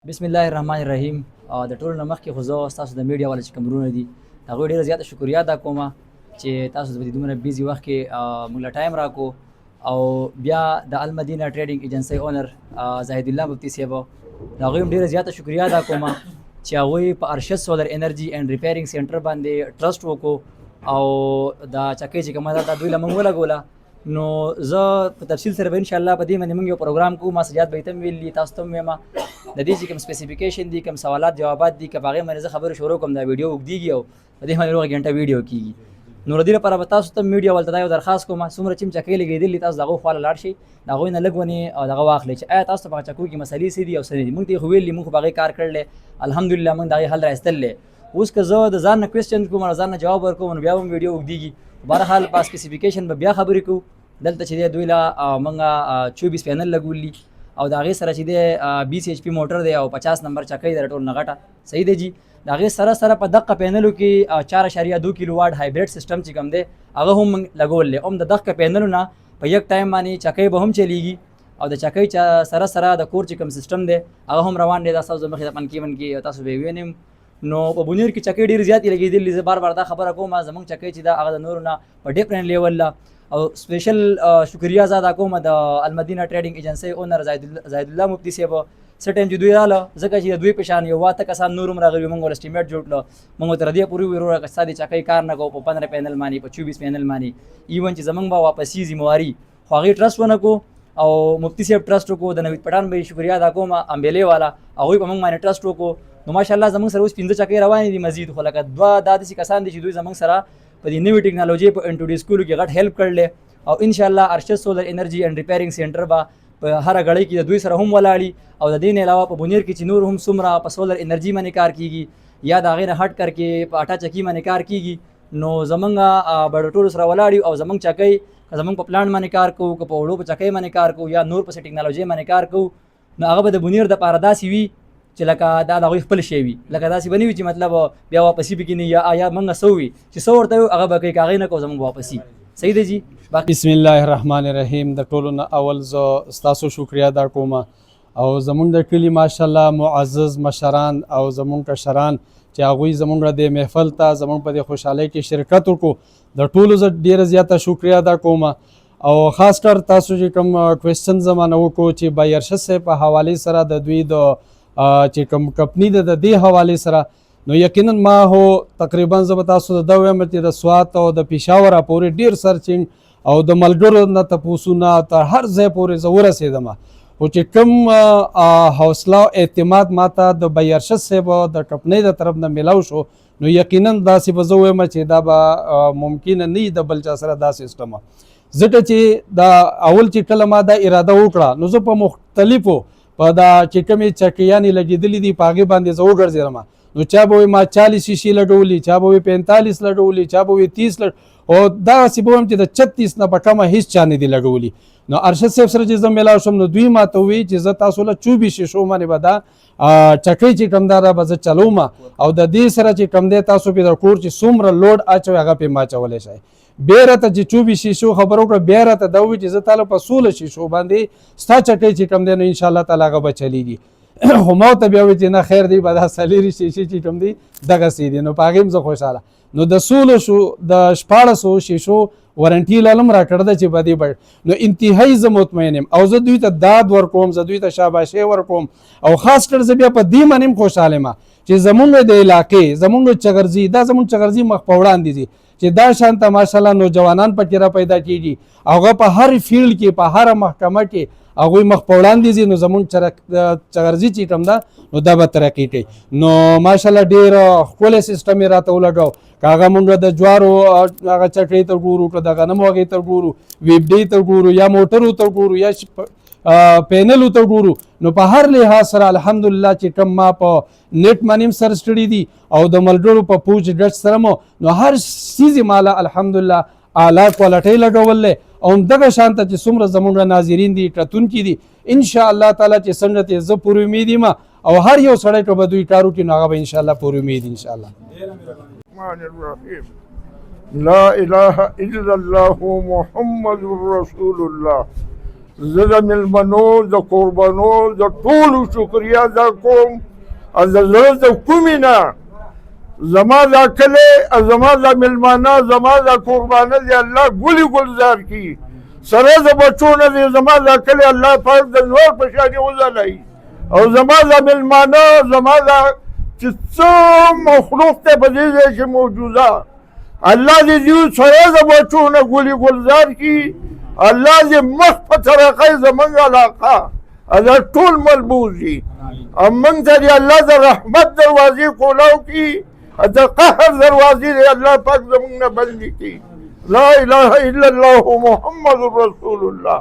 بسم الله الرحمن الرحیم. د ټولو نه مخکې خو زه ستاسو د میډیا والا چې کوم وروڼه دي د هغوی ډېره زیاته شکریا ادا کوم چې تاسو په دې دومره بیزي وخت کې موږ له ټایم راکو. او بیا د المدینه ټریډینګ ایجنسۍ اونر زاهد الله مفتي صاحب د هغوی هم ډېره زیاته شکریا ادا کوم چې هغوی په ارشد سولر انرژي اینډ ریپیرینګ سینټر باندې ټرسټ وکړو او دا چکۍ چې کومه ده دا دوی له موږ ولګوله. نو زه په تفصیل سره به انشاءالله په دې باندې موږ یو پروګرام کوو. ما سجاد به یې ته هم ویلي تاسو ته هم وایم د دې چې کوم سپیسیفیکیشن دي کوم سوالات جوابات دي که په هغې باندې زه خبرې شروع کوم دا ویډیو اوږدېږي او په دې باندې روغه ګنټه ویډیو کېږي. نو د دې لپاره به تاسو ته میډیا والته دا یو درخواست کوم څومره چې چکۍ لګېدلي تاسو د هغو خواله لاړ شئ د هغوی نه لږ ونې او دغه واخلئ چې آیا تاسو ته په هغه چکو کې مسلې څه دي او څه نه دي. موږ ته یې خو ویلي موږ خو په هغې کار کړلی الحمدلله موږ د هغې حل راایستلی. اوس که زه د ځان نه کوېسچن کوم او ځان نه جواب ورکوم نو بیا هم ویډیو اوږدېږي. بهرحال په سپیسیفیکیشن به بیا خبرې کوو. دلته چې دی دوی له موږ 24 پینل لګولي او د هغې سره چې دی 20 HP موټر دی او 50 نمبر چکۍ دی ټول نه غټه صحیح دی جي. د هغې سره په دقه پینلو کې 4.2 کیلو واټ هایبریډ سیسټم چې کوم دی هغه هم موږ لګولی هم د دقه پینلو نه په یک ټایم باندې چکۍ به هم چلیږي او د چکۍ سره د کور چې کوم سیسټم دی هغه هم روان دی. دا ستاسو مخې ته پنکې کې تاسو به یې وینئ. نو په بونیر کې چکۍ ډېرې زیاتې لګېدلې. زه بار دا خبره کوم زموږ چکۍ چې دا هغه د نورو نه په ډفرنټ لیول ده او سپیشل شکریا زه ادا کوم د المدینه ټریډینګ ایجنسۍ اونر زاهد الله مفتي صاحب څه ټایم چې دوی راله ځکه چې د دوی په شان یو واته کسان نور هم راغلي موږ ول اسټیمیټ جوړ کړه. موږ تر دې پورې وروره که ستا د چکۍ کار نه کوو په 15 پینل باندې په 24 پینل باندې ایون چې زموږ به واپسي ذمواري خو هغې ټرسټ ونه کړو او مفتي صاحب ټرسټ وکړو. د نوید پټان به شکریا ادا کوم امبیلې والا هغوی په موږ باندې ټرسټ وکړو. نو ماشاءالله زموږ سره اوس 15 چکۍ روانې دي مزید خو لکه دوه دا داسې کسان دي چې دوی زموږ سره په دې نوې ټیکنالوژۍ په انټروډیوس کولو کې غټ هیلپ کړلی او انشاءالله ارشد سولر انرژي اینډ ریپیرینګ سینټر به په هره غړۍ کې د دوی سره هم ولاړي او د دې نه علاوه په بونیر کې چې نور هم څومره په سولر انرژي باندې کار کیږي یا د هغې نه هټ کر کې په اټا چکي باندې کار کیږي نو زمونږ به د ټولو سره ولاړي او زمونږ چکۍ زمونږ په پلانټ باندې کار کوو که په وړو په چکۍ باندې کار کوو یا نور پسې ټیکنالوژۍ باندې کار کوو نو هغه به د بونیر دپاره داسې وي چې لکه دا د هغوی خپل شی وي لکه داسې به نه وي چې مطلب بیا واپسي پکې نه یا موږ څه وي چې څه ورته وي هغه به کوي که هغې نه کوو زموږ واپسي صحیح دی جی. بسم الله الرحمن الرحیم. د ټولو نه اول زه ستاسو شکریا ادا کوم او زمونږ د کلي ماشاءالله معزز مشران او زمونږ کشران چې هغوی زمونږ د محفل ته زمونږ په دې خوشحالۍ کې شرکت وکړو د ټولو زه ډېره زیاته شکریا ادا کوم او خاص کر تاسو چې کوم کوېسچن زمانه وکړو چې بای ارشد صاحب په حوالې سره د دوی د چې کوم کمپني ده د دې حوالې سره نو یقینا ما هو تقریبا زه به تاسو ته دا وایم چې د سوات او د پېښور پورې ډېر سرچینګ او د ملګرو نه تپوسونه تر هر ځای پورې زه ورسېدم خو چې کوم حوصله او اعتماد ما ته د بای ارشد صاحب د کمپنۍ د طرف نه میلاو شو نو یقینا داسې به زه وایم چې دا به ممکنه نه وي د بل چا سره دا سیسټم. ځکه چې دا اول چې کله ما دا اراده وکړه نو زه په مختلفو په دا چې کومې چکیانې لګېدلې دي په هغې باندې زه وګرځېدم نو چا به وایي ما 40 شیشې لګولي چا به وایي 45 لګولي چا به وایي 30 او داسې به وایم چې د 36 نه په کمه هېڅ چا نه دي لګولي. نو ارشد صاحب سره چې زه میلاو شم نو دوی ما ته ووایي چې زه تاسو له 24 شیشو باندې به دا چکۍ چې کوم دا به زه چلوم او د دې سره چې کوم دی تاسو پرې د کور چې څومره لوډ اچوئ هغه پرې ما اچولی شئ. بیا راته چې 24 شیشو خبره وکړه بیا راته دا ووایي چې زه تاله په 16 شیشو باندې ستا چکۍ چې کوم دی نو انشاءالله تعالی هغه به چلیږي. خو ما ورته بیا وایي چې نه خیر دی به دا 4 شیشې چې کوم دی دغسې دي نو په هغې هم زه خوشحاله. نو د 1400 شیشو وارنټي لالم را کړه ده چې په دې بړ نو انتهایی زه مطمئن یم او زه دوی ته داد ورکوم زه دوی ته شاباشۍ ورکوم او خاص کر زه بیا په دې باندې هم خوشحاله یم چې زمونږ د علاقې زمونږ چغرزي دا زمونږ چغرزي مخ په وړاندې دي چې دا شانته ماشاءالله نوجوانان پکې را پیدا کېږي هغه په هر فیلډ کې په هره محکمه کې هغوی مخ په وړاندې ځي نو زمونږ چغرزي چې کوم ده نو دا به ترقي کوي. نو ماشاءالله ډېر ښکلی سیسټم یې راته ولګاو که هغه مونږ د جوارو هغه چکۍ ته ګورو که د غنمو هغې ته ګورو ویبډۍ ته ګورو یا موټرو ته ګورو یا پینلو ته ګورو نو په هر لحاظ سره الحمدلله چې کوم ما په نیټ باندې هم سرچ کړي دي او د ملګرو په پوچ ډچ سره مو نو هر څیز یې ماله الحمدلله اعلی کوالټۍ لګولی او همدغه شانته چې څومره زموږ ناظرین دي کتونکي دي انشاءالله تعالی چې څنګه ته زه پوره امید یم او هر یو سړی که به دوی کار وکړي نو هغه به انشاءالله پوره امید انشاءالله. لا اله الا الله محمد رسول الله زه د میلمنو د قربانو د ټولو شکریا ادا کوم او د زړه د کومې نه زما دا کلی او زما دا میلمانه زما دا قربانه دی الله ګلي ګلزار کړي سره د بچو نه دی زما دا کلی الله پاک د نور په شانې وځلوي او زما دا میلمانه زما دا چې څه مخلوق دی په دې ځای کې موجوده الله دې دوی سره د بچو نه ګلي ګلزار کړي الله دې مخ په طریقه زمونږ علاقه دا ټول ملبوس دي او موږ ته دې الله د رحمت دروازې کولاو کړي د قهر دروازې دې الله پاک زمونږ نه بندې کړي لا اله الا الله محمد رسول الله